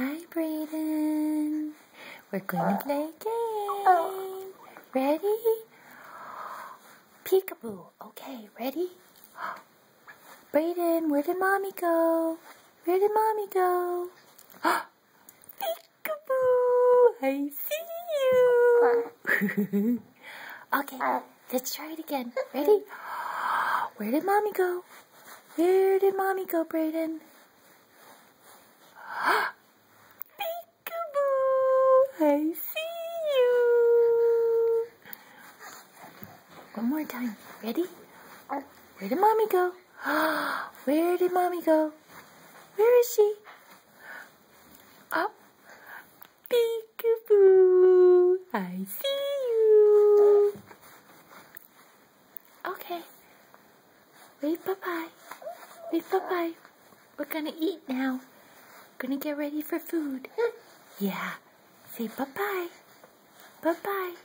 Hi, Brayden. We're going to play a game. Ready? Peekaboo. Okay, ready? Brayden, where did Mommy go? Where did Mommy go? Peekaboo. I see you. Okay, let's try it again. Ready? Where did Mommy go? Where did Mommy go, Brayden? Peekaboo! I see you! One more time. Ready? Where did Mommy go? Where did Mommy go? Where is she? Oh! Peekaboo! I see you! Okay. Wave bye-bye. Wave bye-bye. We're gonna eat now. Gonna get ready for food. Yeah. Say bye-bye. Bye-bye.